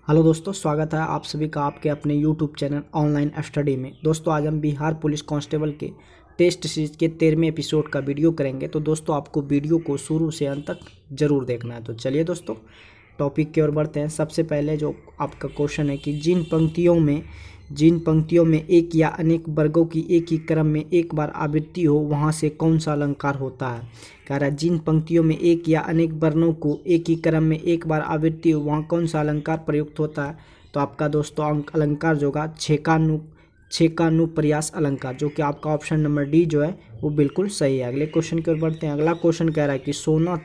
Hello दोस्तों, स्वागत है आप सभी का आपके अपने यूट्यूब चैनल ऑनलाइन स्टडी में। दोस्तों आज हम बिहार पुलिस कांस्टेबल के टेस्ट सीरीज के 13वें एपिसोड का वीडियो करेंगे। तो दोस्तों आपको वीडियो को शुरू से अंत तक जरूर देखना है। तो चलिए दोस्तों टॉपिक की ओर बढ़ते हैं। सबसे पहले जो आपका क्वेश्चन है कि जिन पंक्तियों में एक या अनेक वर्गों की एक ही क्रम में एक बार आवृत्ति हो वहाँ से कौन सा अलंकार होता है। कह रहा है जिन पंक्तियों में एक या अनेक वर्णों को एक ही क्रम में एक बार आवृत्ति हो वहाँ कौन सा अलंकार प्रयुक्त होता है। तो आपका दोस्तों अलंकार जो होगा छेकानुप्रयास अलंकार, जो कि आपका ऑप्शन नंबर डी जो है वो बिल्कुल सही है। अगले क्वेश्चन की ओर बढ़ते हैं। अगला क्वेश्चन कह रहा है कि सोना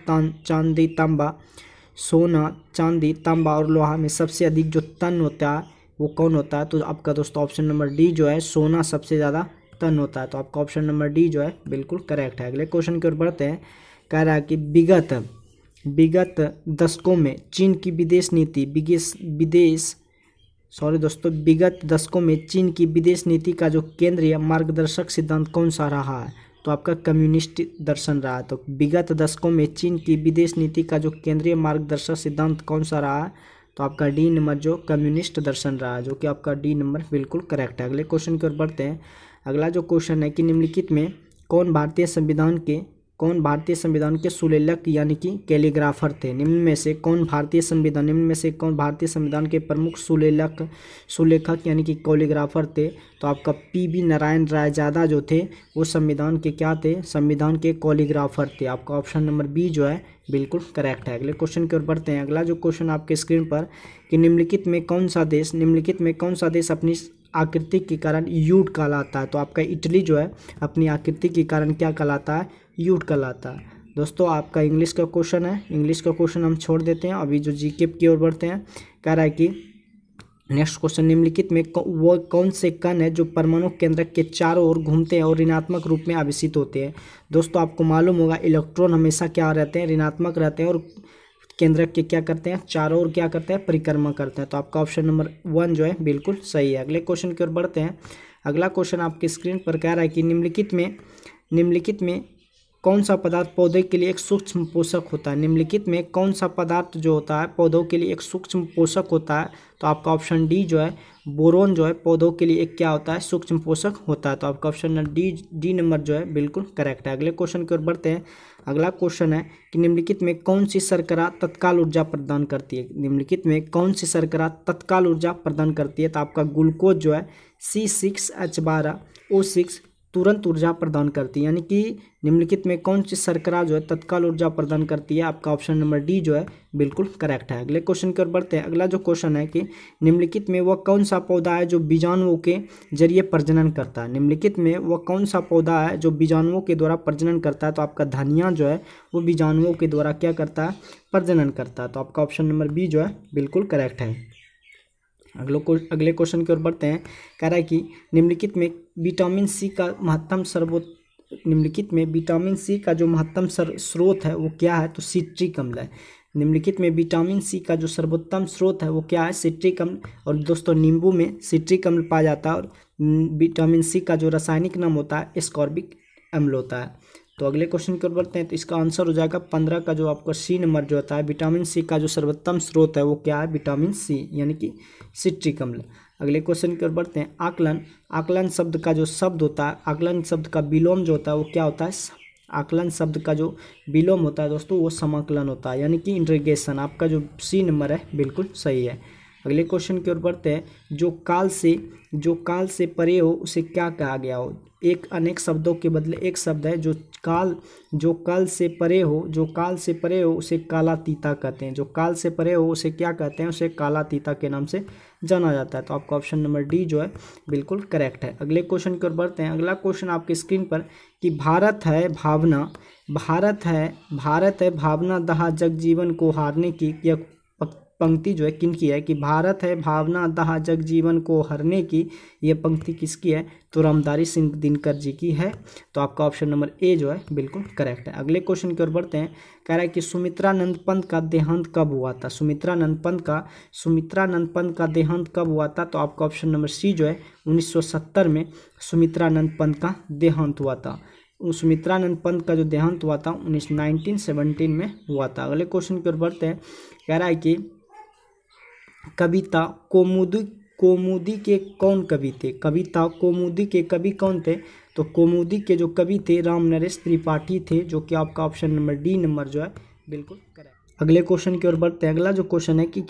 चांदी तांबा और लोहा में सबसे अधिक जो तन होता है वो कौन होता है। तो आपका दोस्तों ऑप्शन नंबर डी जो है सोना सबसे ज़्यादा तन होता है। तो आपका ऑप्शन नंबर डी जो है बिल्कुल करेक्ट है। अगले क्वेश्चन की ओर बढ़ते हैं। कह रहा है कि विगत दशकों में चीन की विदेश नीति का जो केंद्रीय मार्गदर्शक सिद्धांत कौन सा रहा है। तो आपका कम्युनिस्ट दर्शन रहा है। तो विगत दशकों में चीन की विदेश नीति का जो केंद्रीय मार्गदर्शक सिद्धांत कौन सा रहा है। तो आपका डी नंबर जो कम्युनिस्ट दर्शन रहा है, जो कि आपका डी नंबर बिल्कुल करेक्ट है। अगले क्वेश्चन की ओर बढ़ते हैं। अगला जो क्वेश्चन है कि निम्नलिखित में कौन भारतीय संविधान के सुलेखक यानी कि कैलीग्राफर थे। निम्न में से कौन भारतीय संविधान के प्रमुख सुलेखक यानी कि कैलीग्राफर थे। तो आपका पी.वी. नारायण रायजादा जो थे वो संविधान के क्या थे, संविधान के कैलीग्राफर थे। आपका ऑप्शन नंबर बी जो है बिल्कुल करेक्ट है। अगले क्वेश्चन की ओर बढ़ते हैं। अगला जो क्वेश्चन आपके स्क्रीन पर कि निम्नलिखित में कौन सा देश अपनी आकृति के कारण यूट कहलाता है। तो आपका इटली जो है अपनी आकृति के कारण क्या कहलाता है, यूट कहलाता है। दोस्तों आपका इंग्लिश का क्वेश्चन है, इंग्लिश का क्वेश्चन हम छोड़ देते हैं, अभी जो जीके की ओर बढ़ते हैं। कह रहा है कि नेक्स्ट क्वेश्चन निम्नलिखित में वो कौन से कण है जो परमाणु केंद्रक के चारों ओर घूमते हैं और ऋणात्मक रूप में आवेशित होते हैं। दोस्तों आपको मालूम होगा इलेक्ट्रॉन हमेशा क्या रहते हैं, ऋणात्मक रहते हैं और केंद्रक के क्या करते हैं, चारों ओर क्या करते हैं, परिक्रमा करते हैं। तो आपका ऑप्शन नंबर 1 जो है बिल्कुल सही है। अगले क्वेश्चन की ओर बढ़ते हैं। अगला क्वेश्चन आपकी स्क्रीन पर कह रहा है कि निम्नलिखित में कौन सा पदार्थ पौधे के लिए एक सूक्ष्म पोषक होता है। निम्नलिखित में कौन सा पदार्थ जो होता है पौधों के लिए एक सूक्ष्म पोषक होता है। तो आपका ऑप्शन डी जो है बोरोन जो है पौधों के लिए एक क्या होता है, सूक्ष्म पोषक होता है। तो आपका ऑप्शन डी नंबर जो है बिल्कुल करेक्ट है। अगले क्वेश्चन की ओर बढ़ते हैं। अगला क्वेश्चन है कि निम्नलिखित में कौन सी शर्करा तत्काल ऊर्जा प्रदान करती है। निम्नलिखित में कौन सी शर्करा तत्काल ऊर्जा प्रदान करती है। तो आपका ग्लूकोज जो है C6H12O6 तुरंत ऊर्जा प्रदान करती है, यानी कि निम्नलिखित में कौन सी शर्करा जो है तत्काल ऊर्जा प्रदान करती है। आपका ऑप्शन नंबर डी जो है बिल्कुल करेक्ट है। अगले क्वेश्चन की ओर बढ़ते हैं। अगला जो क्वेश्चन है कि निम्नलिखित में वह कौन सा पौधा है जो बीजाणुओं के जरिए प्रजनन करता है। निम्नलिखित में वह कौन सा पौधा है जो बीजाणुओं के द्वारा प्रजनन करता है। तो आपका धनिया जो है वो बीजाणुओं के द्वारा क्या करता है, प्रजनन करता है। तो आपका ऑप्शन नंबर बी जो है बिल्कुल करेक्ट है। अगले क्वेश्चन की ओर बढ़ते हैं। कह रहा है कि निम्नलिखित में विटामिन सी का जो महत्तम स्रोत है वो क्या है। तो सिट्रिक अम्ल है। निम्नलिखित में विटामिन सी का जो सर्वोत्तम स्रोत है वो क्या है, सिट्रिक अम्ल। और दोस्तों नींबू में सिट्रिक अम्ल पाया जाता है और विटामिन सी का जो रासायनिक नाम होता है एस्कॉर्बिक अम्ल होता है। तो अगले क्वेश्चन की ओर बढ़ते हैं। तो इसका आंसर हो जाएगा 15 का जो आपका सी नंबर जो होता है। विटामिन सी का जो सर्वोत्तम स्रोत है वो क्या है, विटामिन सी यानी कि सिट्रिक अम्ल। अगले क्वेश्चन की ओर बढ़ते हैं। आकलन शब्द का जो शब्द होता है, आकलन शब्द का विलोम जो होता है वो क्या होता है, आकलन शब्द का जो विलोम होता है दोस्तों वो समाकलन होता है, यानी कि इंटीग्रेशन। आपका जो सी नंबर है बिल्कुल सही है। अगले क्वेश्चन की ओर बढ़ते हैं। जो काल से परे हो उसे क्या कहा गया हो। एक अनेक शब्दों के बदले एक शब्द है जो काल से परे हो उसे कालातीता कहते हैं। जो काल से परे हो उसे क्या कहते हैं, उसे कालातीता के नाम से जाना जाता है। तो आपका ऑप्शन नंबर डी जो है बिल्कुल करेक्ट है। अगले क्वेश्चन की ओर बढ़ते हैं। अगला क्वेश्चन आपके स्क्रीन पर कि भारत है भावना दहा जगजीवन को हारने की, यह पंक्ति जो है किनकी है कि भारत है भावना दहा जगजीवन को हरने की, यह पंक्ति किसकी है। तो रामधारी सिंह दिनकर जी की है। तो आपका ऑप्शन नंबर ए जो है बिल्कुल करेक्ट है। अगले क्वेश्चन की ओर बढ़ते हैं। कह रहा है कि सुमित्रानंद पंत का देहांत कब हुआ था। सुमित्रानंद पंत का देहांत कब हुआ था। तो आपका ऑप्शन नंबर सी जो है 1970 में सुमित्रानंद पंत का देहांत हुआ था। सुमित्रानंद पंत का जो देहांत हुआ था 1917 में हुआ था। अगले क्वेश्चन की ओर बढ़ते हैं। कह रहा है कि कविता कौमुदी कौमुदी के कौन कवि थे? कविता कौमुदी के कवि कौन थे? तो कौमुदी के जो कवि थे राम नरेश त्रिपाठी थे, जो कि आपका ऑप्शन नंबर डी नंबर जो है बिल्कुल करेक्ट। अगले क्वेश्चन की ओर बढ़ते हैं। अगला जो क्वेश्चन है कि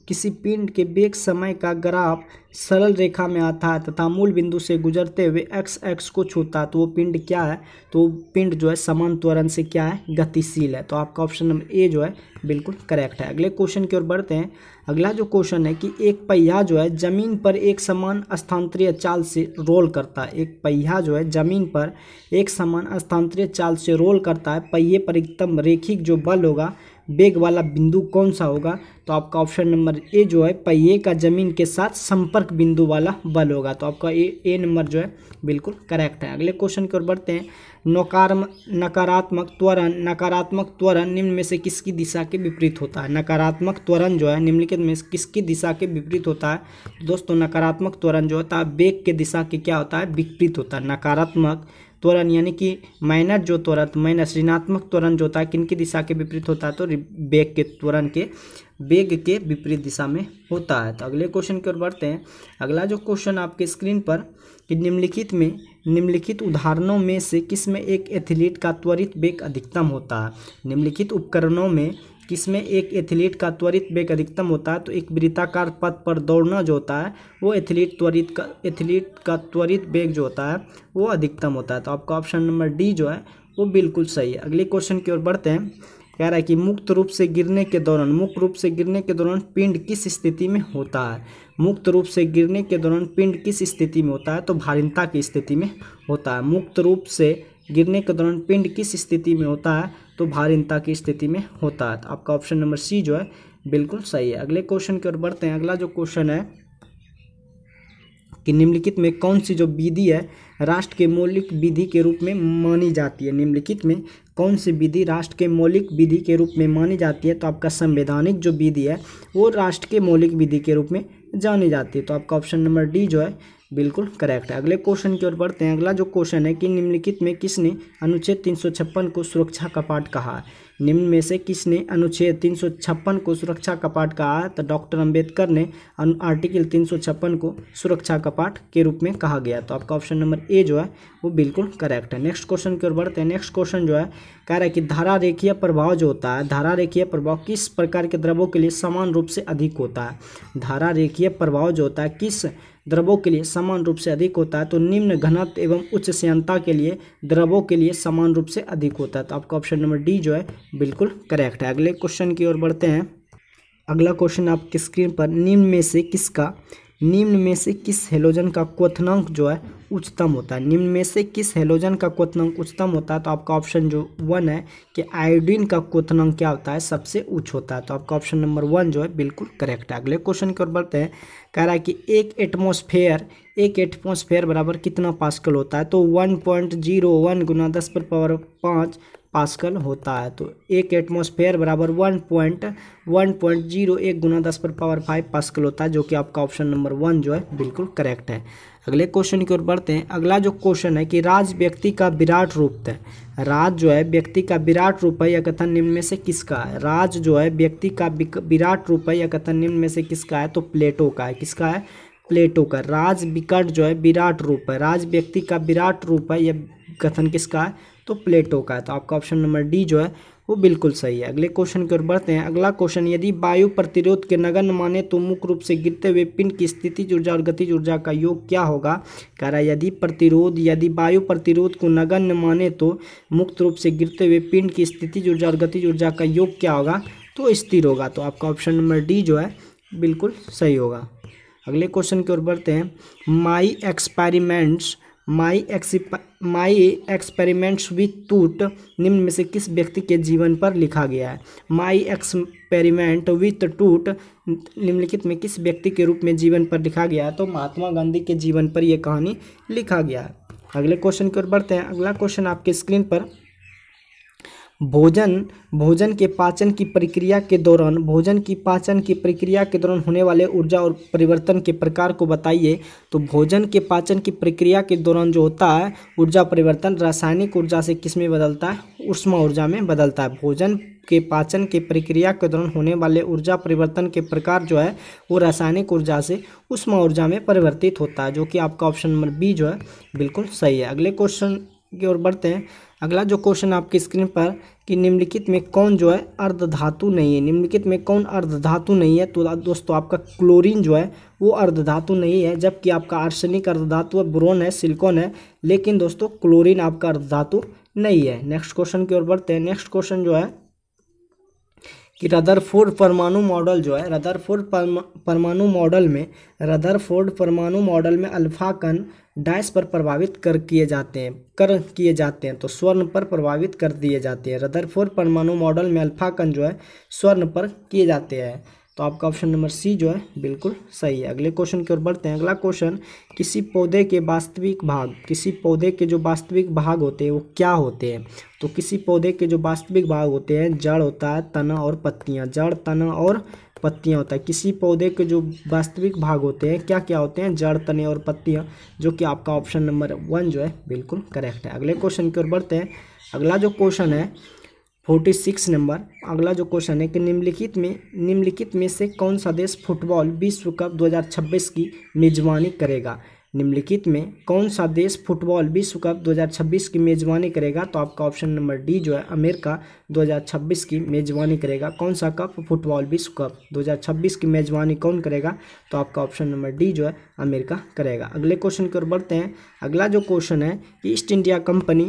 किसी पिंड के वेग समय का ग्राफ सरल रेखा में आता है तथा मूल बिंदु से गुजरते हुए x को छूता है, तो वो पिंड क्या है? तो वो पिंड जो है समान त्वरण से क्या है? गतिशील है। तो आपका ऑप्शन नंबर ए जो है बिल्कुल करेक्ट है। अगले क्वेश्चन की ओर बढ़ते हैं। अगला जो क्वेश्चन है कि एक पहिया जो है जमीन पर एक समान स्थानांतरीय चाल से रोल करता है। एक पहिया जो है जमीन पर एक समान स्थानांतरीय चाल से रोल करता है, पहिए पर एकदम रेखिक जो बल होगा, वेग वाला बिंदु कौन सा होगा? तो आपका ऑप्शन नंबर ए जो है पहिए का जमीन के साथ संपर्क बिंदु वाला बल होगा। तो आपका ए नंबर जो है बिल्कुल करेक्ट है। अगले क्वेश्चन की ओर बढ़ते हैं। नकारात्मक त्वरण निम्न में से किसकी दिशा के विपरीत होता है? नकारात्मक त्वरण जो है निम्नलिखित में किसकी दिशा के विपरीत होता है? दोस्तों नकारात्मक त्वरण जो होता है वेग के दिशा के क्या होता है? विपरीत होता है। नकारात्मक त्वरण यानी कि माइनस जो त्वरण माइनस ऋणात्मक त्वरण जो होता है किनकी दिशा के विपरीत होता है? तो वेग के त्वरण के वेग के विपरीत दिशा में होता है। तो अगले क्वेश्चन की ओर बढ़ते हैं। अगला जो क्वेश्चन आपके स्क्रीन पर कि निम्नलिखित उदाहरणों में से किसमें एक एथलीट का त्वरित वेग अधिकतम होता है? निम्नलिखित उपकरणों में किसमें एक एथलीट का त्वरित वेग अधिकतम होता है? तो एक वृत्ताकार पथ पर दौड़ना जो होता है वो एथलीट का त्वरित वेग जो होता है वो अधिकतम होता है। तो आपका ऑप्शन नंबर डी जो है वो बिल्कुल सही है। अगले क्वेश्चन की ओर बढ़ते हैं। कह रहा है कि मुक्त रूप से गिरने के दौरान पिंड किस स्थिति में होता है? मुक्त रूप से गिरने के दौरान पिंड किस स्थिति में होता है? तो भारिणता की स्थिति में होता है। मुक्त रूप से गिरने के दौरान पिंड किस स्थिति में होता है? तो भारिणता की स्थिति में होता है। तो आपका ऑप्शन नंबर सी जो है बिल्कुल सही है। अगले क्वेश्चन की ओर बढ़ते हैं। अगला जो क्वेश्चन है कि निम्नलिखित में कौन सी जो विधि है राष्ट्र के मौलिक विधि के रूप में मानी जाती है? निम्नलिखित में कौन सी विधि राष्ट्र के मौलिक विधि के रूप में मानी जाती है? तो आपका संवैधानिक जो विधि है वो राष्ट्र के मौलिक विधि के रूप में जानी जाती है। तो आपका ऑप्शन नंबर डी जो है बिल्कुल करेक्ट है। अगले क्वेश्चन की ओर बढ़ते हैं। अगला जो क्वेश्चन है कि निम्नलिखित में किसने अनुच्छेद 356 को सुरक्षा कपाट कहा? निम्न में से किसने अनुच्छेद 356 को सुरक्षा कपाट कहा है? तो डॉक्टर अंबेडकर ने आर्टिकल 356 को सुरक्षा कपाट के रूप में कहा गया। तो आपका ऑप्शन नंबर ए जो है वो बिल्कुल करेक्ट है। नेक्स्ट क्वेश्चन की ओर बढ़ते हैं। नेक्स्ट क्वेश्चन जो है कह रहा है कि धारा रेखीय प्रभाव जो होता है, धारा रेखीय प्रभाव किस प्रकार के द्रव्यों के लिए समान रूप से अधिक होता है? धारा रेखीय प्रभाव जो होता है किस द्रव्यों के लिए समान रूप से अधिक होता है? तो निम्न घनत्व एवं उच्च श्यानता के लिए द्रव्यों के लिए समान रूप से अधिक होता है। तो आपका ऑप्शन नंबर डी जो है बिल्कुल करेक्ट है। अगले क्वेश्चन की ओर बढ़ते हैं। अगला क्वेश्चन आपकी स्क्रीन पर निम्न में से किस हेलोजन का क्वथनांक जो है उच्चतम होता है? निम्न में से किस हेलोजन का क्वथनांक उच्चतम होता है? तो आपका ऑप्शन जो 1 है कि आयोडीन का क्वथनांक क्या होता है? सबसे उच्च होता है। तो आपका ऑप्शन नंबर 1 जो है बिल्कुल करेक्ट है। अगले क्वेश्चन की ओर बढ़ते हैं। कह रहा है कि एक एटमॉस्फेयर बराबर कितना पास्कल होता है? तो 1.01 गुना 10⁵ पास्कल होता है। तो एक एटमॉस्फेयर बराबर 1.01 गुना 10⁵ पास्कल होता है, जो कि आपका ऑप्शन नंबर 1 जो है बिल्कुल करेक्ट है। अगले क्वेश्चन की ओर बढ़ते हैं। अगला जो क्वेश्चन है कि राज व्यक्ति का विराट रूप है। राज जो है व्यक्ति का विराट रूप है, यह कथन निम्न में से किसका है? राज जो है व्यक्ति का विराट रूप है, यह कथन निम्न में से किसका है? तो प्लेटो का है। किसका है? प्लेटो का। राज विकट जो है विराट रूप है, राज व्यक्ति का विराट रूप है, यह कथन किसका है? तो प्लेटो का है। तो आपका ऑप्शन नंबर डी जो है वो बिल्कुल सही है। अगले क्वेश्चन की ओर बढ़ते हैं। अगला क्वेश्चन, यदि वायु प्रतिरोध के नगण्य माने तो मुख्य रूप से गिरते हुए पिंड की स्थितिज ऊर्जा और गतिज ऊर्जा का योग क्या होगा? कह रहा है यदि वायु प्रतिरोध को नगण्य माने तो मुक्त रूप से गिरते हुए पिंड की स्थितिज ऊर्जा और गतिज ऊर्जा का योग क्या होगा? तो स्थिर होगा। तो आपका ऑप्शन नंबर डी जो है बिल्कुल सही होगा। अगले क्वेश्चन की ओर बढ़ते हैं। माई एक्सपेरिमेंट्स विथ टूट निम्न में से किस व्यक्ति के जीवन पर लिखा गया है? माई एक्सपेरिमेंट विथ टूट निम्नलिखित में किस व्यक्ति के रूप में जीवन पर लिखा गया है? तो महात्मा गांधी के जीवन पर यह कहानी लिखा गया है। अगले क्वेश्चन की ओर बढ़ते हैं। अगला क्वेश्चन आपके स्क्रीन पर, भोजन के पाचन की प्रक्रिया के दौरान होने वाले ऊर्जा और परिवर्तन के प्रकार को बताइए। तो भोजन के पाचन की प्रक्रिया के दौरान जो होता है ऊर्जा परिवर्तन रासायनिक ऊर्जा से किस में बदलता है? ऊष्मा ऊर्जा में बदलता है। भोजन के पाचन की प्रक्रिया के दौरान होने वाले ऊर्जा परिवर्तन के प्रकार जो है वो रासायनिक ऊर्जा से ऊष्मा ऊर्जा में परिवर्तित होता है, जो कि आपका ऑप्शन नंबर बी जो है बिल्कुल सही है। अगले क्वेश्चन की ओर बढ़ते हैं। अगला जो क्वेश्चन आपकी स्क्रीन पर कि निम्नलिखित में कौन जो है अर्धधातु नहीं है, निम्नलिखित में कौन अर्धधातु नहीं है, तो दोस्तों आपका क्लोरीन जो है वो अर्धधातु नहीं है, जबकि आपका आर्सेनिक अर्धधातु है, बोरोन है, सिलिकॉन है, लेकिन दोस्तों क्लोरीन आपका अर्धधातु नहीं है। नेक्स्ट क्वेश्चन की ओर बढ़ते हैं। नेक्स्ट क्वेश्चन जो है कि रदरफोर्ड परमाणु मॉडल जो है, रदरफोर्ड परमाणु मॉडल में अल्फा कण डैश पर प्रभावित किए जाते हैं तो स्वर्ण पर प्रभावित कर दिए जाते हैं। रदरफोर्ड परमाणु मॉडल में अल्फा कण जो है स्वर्ण पर किए जाते हैं, तो आपका ऑप्शन नंबर सी जो है बिल्कुल सही है। अगले क्वेश्चन की ओर बढ़ते हैं। अगला क्वेश्चन, किसी पौधे के वास्तविक भाग होते हैं वो क्या होते हैं, तो किसी पौधे के जो वास्तविक भाग होते हैं जड़ होता है, तना और पत्तियां, जड़, तना और पत्तियां होता है। किसी पौधे के जो वास्तविक भाग होते हैं क्या क्या होते हैं, जड़, तने और पत्तियां, जो कि आपका ऑप्शन नंबर 1 जो है बिल्कुल करेक्ट है। अगले क्वेश्चन की ओर बढ़ते हैं। अगला जो क्वेश्चन है 46 नंबर, अगला जो क्वेश्चन है कि निम्नलिखित में से कौन सा देश फुटबॉल विश्व कप 2026 की मेजबानी करेगा, निम्नलिखित में कौन सा देश फुटबॉल विश्व कप 2026 की मेजबानी करेगा, तो आपका ऑप्शन नंबर डी जो है अमेरिका 2026 की मेजबानी करेगा। कौन सा कप, फुटबॉल विश्व कप 2026 की मेजबानी कौन करेगा, तो आपका ऑप्शन नंबर डी जो है अमेरिका करेगा। अगले क्वेश्चन की ओर बढ़ते हैं। अगला जो क्वेश्चन है कि ईस्ट इंडिया कंपनी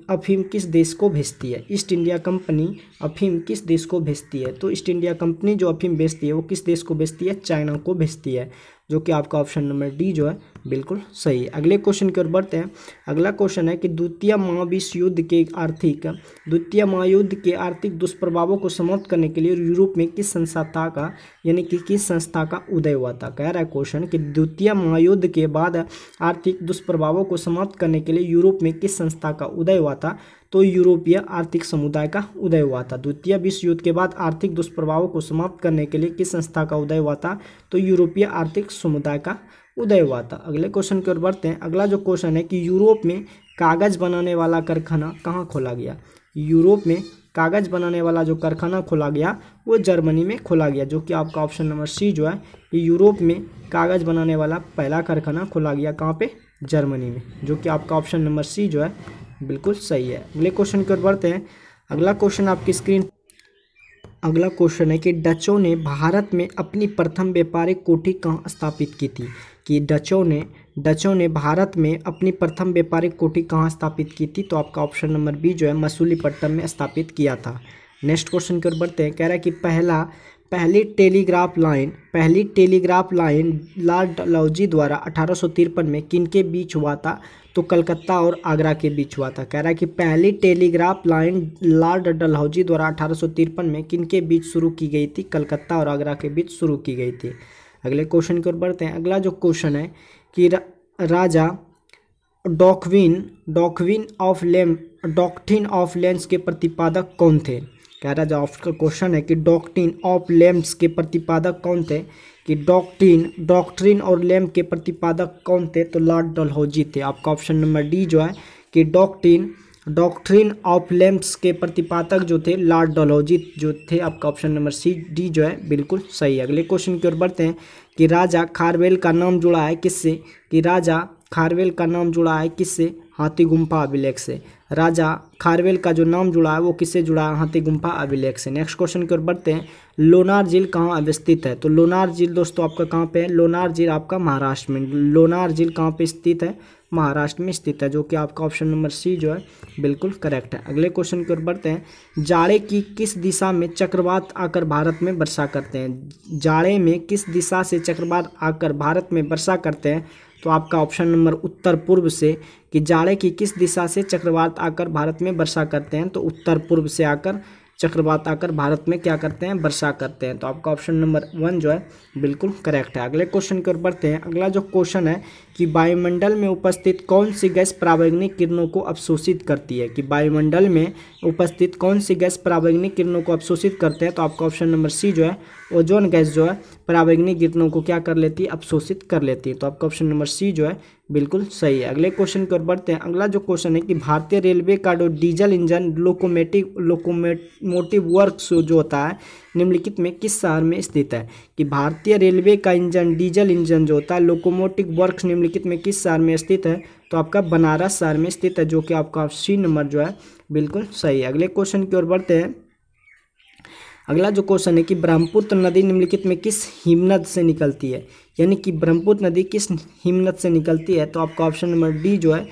अफीम किस देश को भेजती है, ईस्ट इंडिया कंपनी अफीम किस देश को भेजती है, तो ईस्ट इंडिया कंपनी जो अफीम भेजती है वो किस देश को भेजती है, चाइना को भेजती है, जो कि आपका ऑप्शन नंबर डी जो है बिल्कुल सही है। अगले क्वेश्चन की ओर बढ़ते हैं। अगला क्वेश्चन है कि द्वितीय महाविश्व युद्ध के आर्थिक दुष्प्रभावों को समाप्त करने के लिए यूरोप में किस संस्था का उदय हुआ था। कह रहा है क्वेश्चन कि द्वितीय महायुद्ध के बाद आर्थिक दुष्प्रभावों को समाप्त करने के लिए यूरोप में किस संस्था का उदय हुआ था, तो यूरोपीय आर्थिक समुदाय का उदय हुआ था। द्वितीय विश्व युद्ध के बाद आर्थिक दुष्प्रभावों को समाप्त करने के लिए किस संस्था का उदय हुआ था, तो यूरोपीय आर्थिक समुदाय का उदय हुआ था। अगले क्वेश्चन की ओर बढ़ते हैं। अगला जो क्वेश्चन है कि यूरोप में कागज बनाने वाला कारखाना कहाँ खोला गया, यूरोप में कागज बनाने वाला जो कारखाना खोला गया वो जर्मनी में खोला गया, जो कि आपका ऑप्शन नंबर सी जो है कि यूरोप में कागज बनाने वाला पहला कारखाना खोला गया, कहाँ पे, जर्मनी में, जो कि आपका ऑप्शन नंबर सी जो है बिल्कुल सही है। अगले क्वेश्चन की ओर बढ़ते हैं। अगला क्वेश्चन आपकी स्क्रीन, अगला क्वेश्चन है कि डचों ने भारत में अपनी प्रथम व्यापारिक कोठी कहाँ स्थापित की थी, कि डचों ने भारत में अपनी प्रथम व्यापारिक कोठी कहाँ स्थापित की थी, तो आपका ऑप्शन नंबर बी जो है मसूलीपट्टनम में स्थापित किया था। नेक्स्ट क्वेश्चन की ओर बढ़ते हैं। कह रहा है कि पहली टेलीग्राफ लाइन लॉर्ड डलहौजी द्वारा 1853 में किनके बीच हुआ था, तो कलकत्ता और आगरा के बीच हुआ था। कह रहा है कि पहली टेलीग्राफ लाइन लॉर्ड डलहौजी द्वारा 1853 में किनके बीच शुरू की गई थी, कलकत्ता और आगरा के बीच शुरू की गई थी। अगले क्वेश्चन की ओर बढ़ते हैं। अगला जो क्वेश्चन है कि राजा डॉक्विन ऑफ लेंस के प्रतिपादक कौन थे। कह रहा जो आपका क्वेश्चन है कि डॉक्ट्रिन ऑफ लेम्स के प्रतिपादक कौन थे, कि डॉक्ट्रिन और लेम्प के प्रतिपादक कौन थे, तो लॉर्ड डलहौजी थे। आपका ऑप्शन नंबर डी जो है कि डॉक्ट्रिन ऑफ लेम्प्स के प्रतिपादक जो थे लॉर्ड डलहौजी जो थे। आपका ऑप्शन नंबर सी डी जो है बिल्कुल सही है। अगले क्वेश्चन की ओर बढ़ते हैं कि राजा खारवेल का नाम जुड़ा है किससे, हाथी गुम्फा अभिलेख से। राजा खारवेल का जो नाम जुड़ा है वो किससे जुड़ा है, हाथी गुम्फा अभिलेख से। नेक्स्ट क्वेश्चन की ओर बढ़ते हैं। लोनार झील कहाँ अवस्थित है, तो लोनार झील दोस्तों आपका कहाँ पे है, लोनार झील आपका महाराष्ट्र में, लोनार झील कहाँ पे स्थित है, महाराष्ट्र में स्थित है, जो कि आपका ऑप्शन नंबर सी जो है बिल्कुल करेक्ट है। अगले क्वेश्चन की ओर बढ़ते हैं। जाड़े की किस दिशा में चक्रवात आकर भारत में वर्षा करते हैं, जाड़े में किस दिशा से चक्रवात आकर भारत में वर्षा करते हैं, तो आपका ऑप्शन नंबर उत्तर पूर्व से, कि जाड़े की किस दिशा से चक्रवात आकर भारत में वर्षा करते हैं, तो उत्तर पूर्व से आकर चक्रवात आकर भारत में क्या करते हैं, वर्षा करते हैं। तो आपका ऑप्शन नंबर 1 जो है बिल्कुल करेक्ट है। अगले क्वेश्चन की ओर बढ़ते हैं। अगला जो क्वेश्चन है कि वायुमंडल में उपस्थित कौन सी गैस परावैंगनिक किरणों को अवशोषित करती है, कि वायुमंडल में उपस्थित कौन सी गैस परावैंगनिक किरणों को अवशोषित करते हैं, तो आपका ऑप्शन नंबर सी जो है ओजोन गैस जो है परावैंगनिक किरणों को क्या कर लेती है, अवशोषित कर लेती है। तो आपका ऑप्शन नंबर सी जो है बिल्कुल सही है। अगले क्वेश्चन की ओर बढ़ते हैं। अगला जो क्वेश्चन है कि भारतीय रेलवे का जो डीजल इंजन लोकोमोटिव वर्क्स जो होता है निम्नलिखित में किस शहर में स्थित है? कि भारतीय रेलवे का इंजन डीजल इंजन जो होता है लोकोमोटिव वर्क्स निम्नलिखित में किस शहर में स्थित है? तो आपका बनारस शहर में स्थित है, जो कि आपका सी नंबर जो है बिल्कुल सही है। अगले क्वेश्चन की ओर बढ़ते हैं। अगला जो क्वेश्चन है कि ब्रह्मपुत्र नदी निम्नलिखित में किस हिमनद से निकलती है? यानी कि ब्रह्मपुत्र नदी किस हिमनद से निकलती है? तो आपका ऑप्शन नंबर डी जो है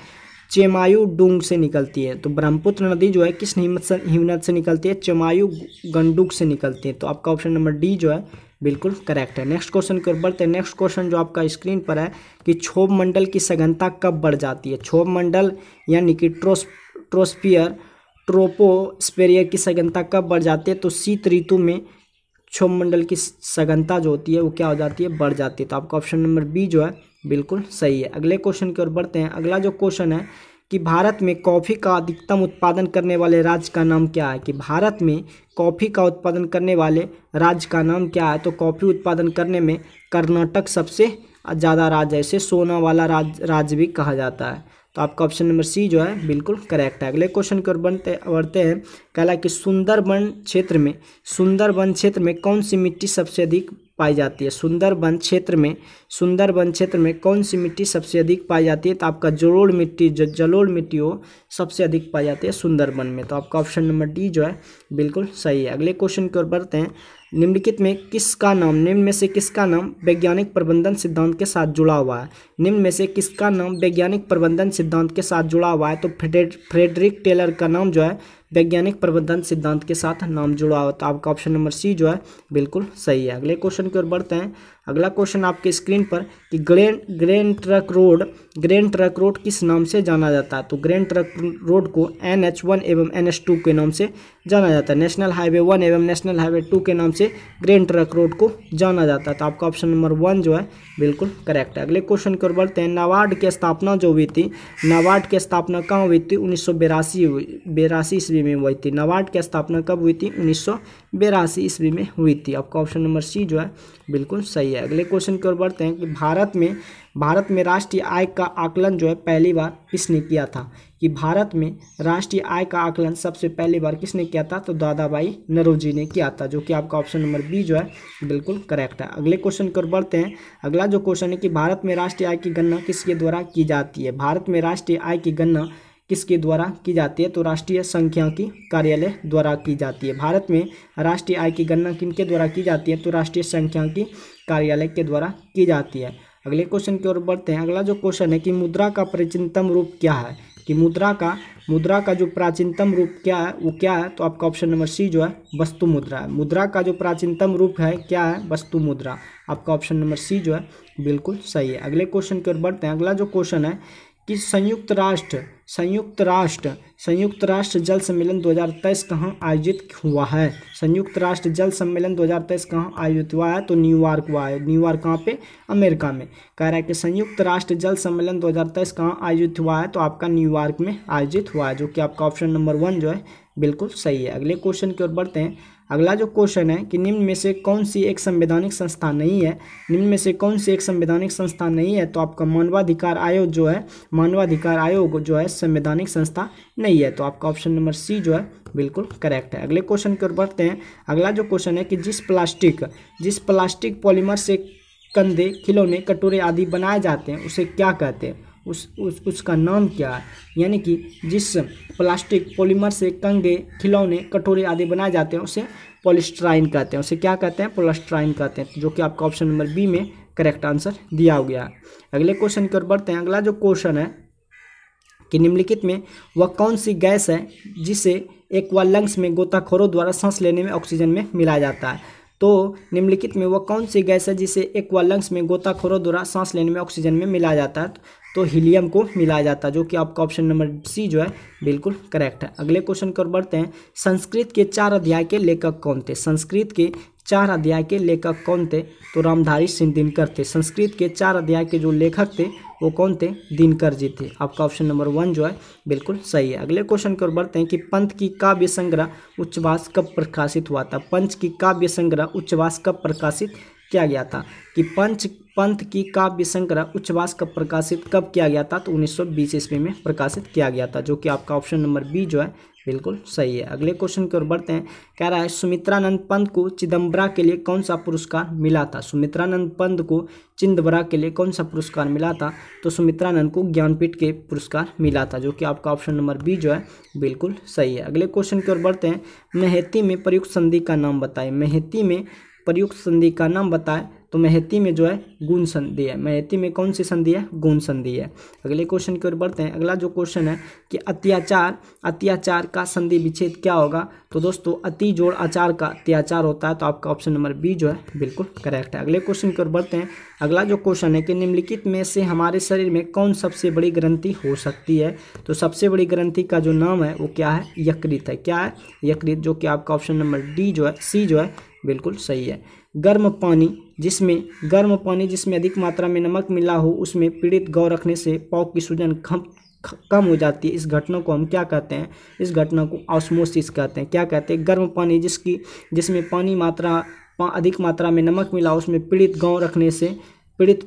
चेमायू डूंग से निकलती है। तो ब्रह्मपुत्र नदी जो है किस हिमनद से निकलती है? चेमायू गंडूक से निकलती है। तो आपका ऑप्शन नंबर डी जो है बिल्कुल करेक्ट है। नेक्स्ट क्वेश्चन की ओर बढ़ते हैं। नेक्स्ट क्वेश्चन जो आपका स्क्रीन पर है कि क्षोभ मंडल की सघनता कब बढ़ जाती है? क्षोभ मंडल यानी कि ट्रोस्फियर ट्रोपोस्फेरियर की सघनता कब बढ़ जाती है? तो शीत ऋतु में क्षोभ मंडल की सघनता जो होती है वो क्या हो जाती है? बढ़ जाती है। तो आपका ऑप्शन नंबर बी जो है बिल्कुल सही है। अगले क्वेश्चन की ओर बढ़ते हैं। अगला जो क्वेश्चन है कि भारत में कॉफ़ी का अधिकतम उत्पादन करने वाले राज्य का नाम क्या है? कि भारत में कॉफ़ी का उत्पादन करने वाले राज्य का नाम क्या है? तो कॉफ़ी उत्पादन करने में कर्नाटक सबसे ज़्यादा राज्य है, इसे सोना वाला राज्य भी कहा जाता है। तो आपका ऑप्शन नंबर सी जो है बिल्कुल करेक्ट है। अगले क्वेश्चन की ओर बढ़ते हैं। कहला कि सुंदरबन क्षेत्र में कौन सी मिट्टी सबसे अधिक पाई जाती है? सुंदरबन क्षेत्र में कौन सी मिट्टी सबसे अधिक पाई जाती है? तो आपका जलोढ़ मिट्टी हो सबसे अधिक पाई जाती है सुंदरबन में। तो आपका ऑप्शन नंबर डी जो है बिल्कुल सही है। अगले क्वेश्चन की ओर बढ़ते हैं। निम्नलिखित में निम्न में से किसका नाम वैज्ञानिक प्रबंधन सिद्धांत के साथ जुड़ा हुआ है? निम्न में से किसका नाम वैज्ञानिक प्रबंधन सिद्धांत के साथ जुड़ा हुआ है? तो फ्रेडरिक टेलर का नाम जो है वैज्ञानिक प्रबंधन सिद्धांत के साथ नाम जुड़ा हुआ। तो आपका ऑप्शन नंबर सी जो है बिल्कुल सही है। अगले क्वेश्चन की ओर बढ़ते हैं। अगला क्वेश्चन आपके स्क्रीन पर कि ग्रैंड ट्रक रोड किस नाम से जाना जाता है? तो ग्रैंड ट्रक रोड को NH1 एवं NH2 के नाम से जाना जाता है। नेशनल हाईवे 1 एवं नेशनल हाईवे 2 के नाम से ग्रैंड ट्रक रोड को जाना जाता है। तो आपका ऑप्शन नंबर 1 जो है बिल्कुल करेक्ट है। अगले क्वेश्चन की ओर बढ़ते हैं। नाबार्ड की स्थापना जो हुई थी, नाबार्ड की स्थापना कहाँ हुई थी? 1982 ईस्वी में हुई थी। नाबार्ड की स्थापना कब हुई थी? 1982 ईस्वी में हुई थी। आपका ऑप्शन नंबर सी जो है बिल्कुल सही है। अगले क्वेश्चन की ओर बढ़ते हैं कि भारत में राष्ट्रीय आय का आकलन जो है पहली बार किसने किया था? कि भारत में राष्ट्रीय आय का आकलन सबसे पहली बार किसने किया था? तो दादाभाई नौरोजी ने किया था, जो कि आपका ऑप्शन नंबर बी जो है बिल्कुल करेक्ट है। अगले क्वेश्चन की ओर बढ़ते हैं। अगला जो क्वेश्चन है कि भारत में राष्ट्रीय आय की गणना किसके द्वारा की जाती है? भारत में राष्ट्रीय आय की गणना किसके द्वारा की जाती है? तो राष्ट्रीय सांख्यिकी कार्यालय द्वारा की जाती है। भारत में राष्ट्रीय आय की गणना किनके द्वारा की जाती है? तो राष्ट्रीय सांख्यिकी कार्यालय के द्वारा की जाती है। अगले क्वेश्चन की ओर बढ़ते हैं। अगला जो क्वेश्चन है कि मुद्रा का प्राचीनतम रूप क्या है? कि मुद्रा का जो प्राचीनतम रूप क्या है वो क्या है? तो आपका ऑप्शन नंबर सी जो है वस्तु मुद्रा है। मुद्रा का जो प्राचीनतम रूप है क्या है? वस्तु मुद्रा। आपका ऑप्शन नंबर सी जो है बिल्कुल सही है। अगले क्वेश्चन की ओर बढ़ते हैं। अगला जो क्वेश्चन है कि संयुक्त राष्ट्र जल सम्मेलन 2023 कहाँ आयोजित हुआ है? संयुक्त राष्ट्र जल सम्मेलन 2023 कहाँ आयोजित हुआ है? तो न्यूयॉर्क हुआ है। न्यूयॉर्क कहाँ पे? अमेरिका में। कह रहा है कि संयुक्त राष्ट्र जल सम्मेलन 2023 कहाँ आयोजित हुआ है? तो आपका न्यूयॉर्क में आयोजित हुआ है, जो कि आपका ऑप्शन नंबर 1 जो है बिल्कुल सही है। अगले क्वेश्चन की ओर बढ़ते हैं। अगला जो क्वेश्चन है कि निम्न में से कौन सी एक संवैधानिक संस्था नहीं है? निम्न में से कौन सी एक संवैधानिक संस्था नहीं है? तो आपका मानवाधिकार आयोग जो है संवैधानिक संस्था नहीं है। तो आपका ऑप्शन नंबर सी जो है बिल्कुल करेक्ट है। अगले क्वेश्चन की ओर बढ़ते हैं। अगला जो क्वेश्चन है कि जिस प्लास्टिक पॉलीमर से कंधे, खिलौने, कटोरे आदि बनाए जाते हैं उसे क्या कहते हैं? उसका नाम क्या है? यानी कि जिस प्लास्टिक पॉलीमर से कंघे, खिलौने, कटोरे आदि बनाए जाते हैं उसे पॉलीस्टाइन कहते हैं। उसे क्या कहते हैं? पॉलीस्टाइन कहते हैं, जो कि आपका ऑप्शन नंबर बी में करेक्ट आंसर दिया गया है। अगले क्वेश्चन की ओर बढ़ते हैं। अगला जो क्वेश्चन है कि निम्नलिखित में वह कौन सी गैस है जिसे एक्वालंग्स में गोताखोरों द्वारा सांस लेने में ऑक्सीजन में मिलाया जाता है? तो निम्नलिखित में वह कौन सी गैस है जिसे एक्वालंग्स में गोताखोरों द्वारा सांस लेने में ऑक्सीजन में मिलाया जाता है? तो हीलियम को मिलाया जाता है, जो कि आपका ऑप्शन नंबर सी जो है बिल्कुल करेक्ट है। अगले क्वेश्चन की ओर बढ़ते हैं। संस्कृत के 4 अध्याय के लेखक कौन थे? संस्कृत के 4 अध्याय के लेखक कौन थे? तो रामधारी सिंह दिनकर थे। संस्कृत के 4 अध्याय के जो लेखक थे वो कौन थे? दिनकर जी थे। आपका ऑप्शन नंबर 1 जो है बिल्कुल सही है। अगले क्वेश्चन की ओर बढ़ते हैं कि पंत की काव्य संग्रह उच्छ्वास कब प्रकाशित हुआ था? पंच की काव्य संग्रह उच्छ्वास कब प्रकाशित किया गया था? कि पंत की काव्य संग्रह उच्छ्वास कब प्रकाशित कब किया गया था? तो 1920 ईस्वी में प्रकाशित किया गया था, जो कि आपका ऑप्शन नंबर बी जो है बिल्कुल सही है। अगले क्वेश्चन की ओर बढ़ते हैं। कह रहा है सुमित्रानंद पंत को चिदम्बरा के लिए कौन सा पुरस्कार मिला था? सुमित्रानंद पंत को चिदम्बरा के लिए कौन सा पुरस्कार मिला था? तो सुमित्रानंद को ज्ञानपीठ के पुरस्कार मिला था, जो कि आपका ऑप्शन नंबर बी जो है बिल्कुल सही है। अगले क्वेश्चन की ओर बढ़ते हैं। मेहती में प्रयुक्त संधि का नाम बताएं। मेहती में प्रयुक्त संधि का नाम बताएं। तो मेहती में जो है गुण संधि है। मेहती में कौन सी संधि है? गुण संधि है। अगले क्वेश्चन की ओर बढ़ते हैं। अगला जो क्वेश्चन है कि अत्याचार का संधि विच्छेद क्या होगा? तो दोस्तों अति जोड़ आचार का अत्याचार होता है, तो आपका ऑप्शन नंबर बी जो है बिल्कुल करेक्ट है। अगले क्वेश्चन की ओर बढ़ते हैं। अगला जो क्वेश्चन है कि निम्नलिखित में से हमारे शरीर में कौन सबसे बड़ी ग्रंथि हो सकती है? तो सबसे बड़ी ग्रंथि का जो नाम है वो क्या है? यकृत है। क्या है? यकृत, जो कि आपका ऑप्शन नंबर डी जो है सी जो है बिल्कुल सही है। गर्म पानी जिसमें अधिक मात्रा में नमक मिला हो उसमें पीड़ित गौ रखने से पौक की सूजन कम हो जाती है। इस घटना को हम क्या कहते हैं? इस घटना को ऑस्मोसिस कहते हैं। क्या कहते हैं? गर्म पानी जिसमें अधिक मात्रा में नमक मिला उसमें पीड़ित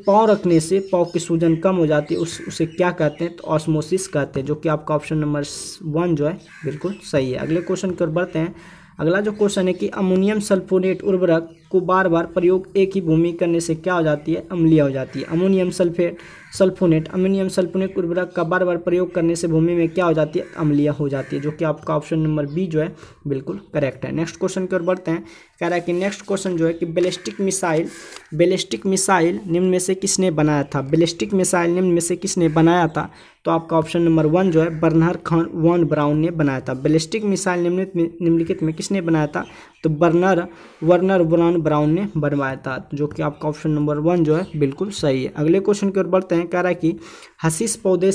पाँव रखने से पौक की सूजन कम हो जाती है, उसे क्या कहते हैं? तो ऑस्मोसिस कहते हैं, जो कि आपका ऑप्शन नंबर 1 जो है बिल्कुल सही है। अगले क्वेश्चन की ओर बढ़ते हैं। अगला जो क्वेश्चन है कि अमोनियम सल्फोनेट उर्वरक को बार बार प्रयोग एक ही भूमि करने से क्या हो जाती है? अम्लीय हो जाती है। अमोनियम सल्फोनेट उर्वरक का बार बार प्रयोग करने से भूमि में क्या हो जाती है? अम्लीय हो जाती है, जो कि आपका ऑप्शन नंबर बी जो है बिल्कुल करेक्ट है। नेक्स्ट क्वेश्चन की ओर बढ़ते हैं। कह रहा है कि नेक्स्ट क्वेश्चन जो है कि बैलिस्टिक मिसाइल निम्न में से किसने बनाया था? बैलिस्टिक मिसाइल निम्न में से किसने बनाया था? तो आपका ऑप्शन नंबर 1 जो है बर्नर वॉन ब्राउन ने बनाया था। बैलिस्टिक मिसाइल निम्नलिखित में किसने बनाया था? तो वर्नर वॉन ब्राउन ने बनवाया था, जो कि आपका ऑप्शन नंबर 1 जो है बिल्कुल सही है। अगले क्वेश्चन की ओर बढ़ते हैं। कह रहा है कि हशीश पौधे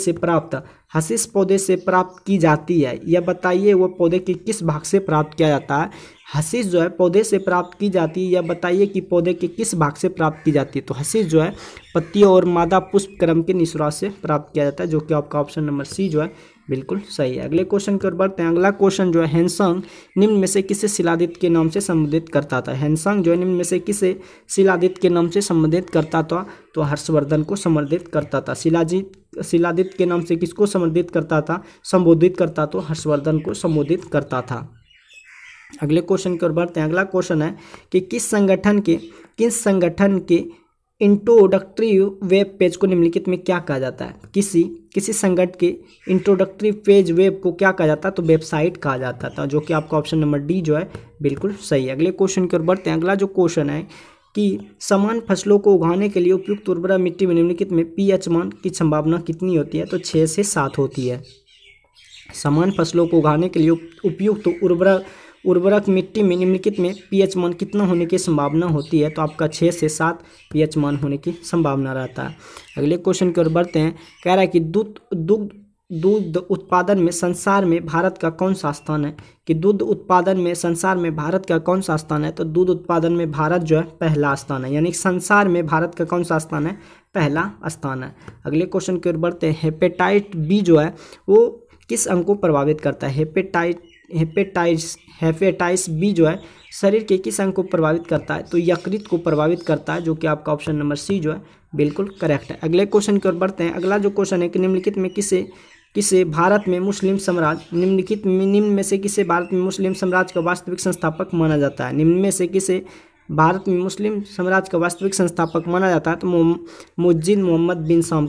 से प्राप्त की जाती है, यह बताइए वो पौधे के किस भाग से प्राप्त किया जाता है? हशीश जो है पौधे से प्राप्त की जाती है, यह बताइए कि पौधे के किस भाग से प्राप्त की जाती है? तो हशीश जो है पत्तियों और मादा पुष्प क्रम के निश्वास से प्राप्त किया जाता है, जो कि आपका ऑप्शन नंबर सी जो है बिल्कुल सही है। अगले क्वेश्चन की ओर बढ़ते हैं। अगला क्वेश्चन जो है हेनसंग निम्न में से किसे शिलादित के नाम से संबोधित करता था? हेनसंग जो है निम्न में से किसे शिलादित के नाम से संबोधित करता था? तो हर्षवर्धन को संबोधित करता था। शिलादित के नाम से किसको संबोधित करता था? तो हर्षवर्धन को संबोधित करता था। अगले क्वेश्चन की ओर बढ़ते हैं। अगला क्वेश्चन है कि किस संगठन के इंट्रोडक्टरी वेब पेज को निम्नलिखित में क्या कहा जाता है? किसी संगठन के इंट्रोडक्टरी पेज वेब को क्या कहा जाता है? तो वेबसाइट कहा जाता था, जो कि आपका ऑप्शन नंबर डी जो है बिल्कुल सही है। अगले क्वेश्चन की ओर बढ़ते हैं। अगला जो क्वेश्चन है कि समान फसलों को उगाने के लिए उपयुक्त उर्वरा मिट्टी में निम्नलिखित में पीएच मान की संभावना कितनी होती है? तो 6 से 7 होती है। समान फसलों को उगाने के लिए उपयुक्त उर्वरक मिट्टी में निम्नलिखित में पीएच मान कितना होने की संभावना होती है? तो आपका 6 से 7 पीएच मान होने की संभावना रहता है। अगले क्वेश्चन की ओर बढ़ते हैं। कह रहा है कि दूध उत्पादन में संसार में भारत का कौन सा स्थान है? कि दूध उत्पादन में संसार में भारत का कौन सा स्थान है? तो दूध उत्पादन में भारत जो है पहला स्थान है, यानी संसार में भारत का कौन सा स्थान है? पहला स्थान है। अगले क्वेश्चन की ओर बढ़ते हैं। हेपेटाइट बी जो है वो किस अंग को प्रभावित करता है? हेपेटाइटिस बी जो है शरीर के किस अंग को प्रभावित करता है? तो यकृत को प्रभावित करता है, जो कि आपका ऑप्शन नंबर सी जो है बिल्कुल करेक्ट है। अगले क्वेश्चन की ओर बढ़ते हैं। अगला जो क्वेश्चन है कि निम्नलिखित में किसे भारत में मुस्लिम साम्राज्य का वास्तविक संस्थापक माना जाता है? निम्न में से किसे भारत में मुस्लिम साम्राज्य का वास्तविक संस्थापक माना जाता है? तो मुअज्जिज मोहम्मद बिन शाम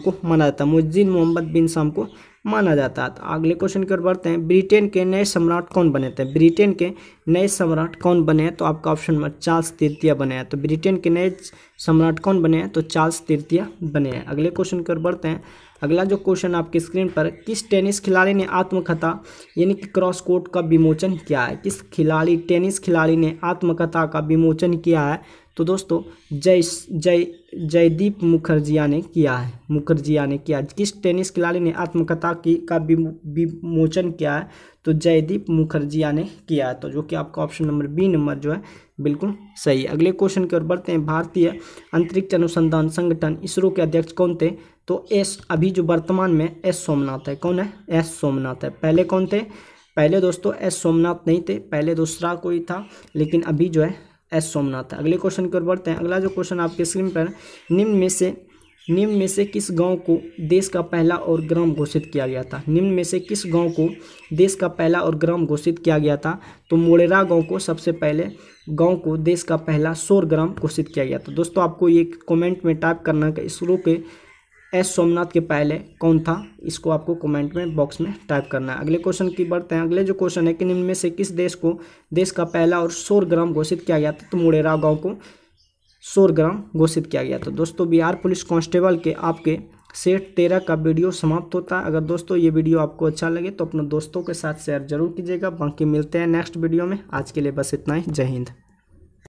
को माना जाता है। तो अगले क्वेश्चन की ओर बढ़ते हैं। ब्रिटेन के नए सम्राट कौन बने थे? तो आपका ऑप्शन नंबर चार्ल्स तृतीय बने हैं। तो ब्रिटेन के नए सम्राट कौन बने हैं? तो चार्ल्स तृतीय बने हैं। अगले क्वेश्चन की ओर बढ़ते हैं। अगला जो क्वेश्चन आपकी स्क्रीन पर, किस टेनिस खिलाड़ी ने आत्मकथा यानी कि क्रॉस कोर्ट का विमोचन किया है? टेनिस खिलाड़ी ने आत्मकथा का विमोचन किया है? तो दोस्तों जयदीप मुखर्जिया ने किया है। किस टेनिस खिलाड़ी ने आत्मकथा का विमोचन किया है? तो जयदीप मुखर्जिया ने किया है, तो जो कि आपका ऑप्शन नंबर बी नंबर जो है बिल्कुल सही है। अगले क्वेश्चन की ओर बढ़ते हैं। भारतीय अंतरिक्ष अनुसंधान संगठन इसरो के अध्यक्ष कौन थे? तो अभी जो वर्तमान में एस सोमनाथ है। कौन है? एस सोमनाथ है। पहले कौन थे? पहले दोस्तों एस सोमनाथ नहीं थे, पहले दूसरा कोई था, लेकिन अभी जो है एस सोमनाथ है। अगले क्वेश्चन की ओर बढ़ते हैं। अगला जो क्वेश्चन आपके स्क्रीन पर, निम्न में से किस गांव को देश का पहला और ग्राम घोषित किया गया था? निम्न में से किस गांव को देश का पहला और ग्राम घोषित किया गया था? तो मोड़ेरा गांव को सबसे पहले गांव को देश का पहला सौर ग्राम घोषित किया गया था। दोस्तों आपको ये कमेंट में टाइप करना है कि इसरो के एस सोमनाथ के पहले कौन था, इसको आपको कमेंट में बॉक्स में टाइप करना है। अगले क्वेश्चन की बढ़ते हैं। अगले जो क्वेश्चन है कि निम्न में से किस देश को देश का पहला और सौर ग्राम घोषित किया गया था? तो मोड़ेरा गाँव को सौर ग्राम घोषित किया गया। तो दोस्तों बिहार पुलिस कांस्टेबल के आपके सेट 13 का वीडियो समाप्त होता है। अगर दोस्तों ये वीडियो आपको अच्छा लगे तो अपने दोस्तों के साथ शेयर जरूर कीजिएगा। बाकी मिलते हैं नेक्स्ट वीडियो में। आज के लिए बस इतना ही। जय हिंद।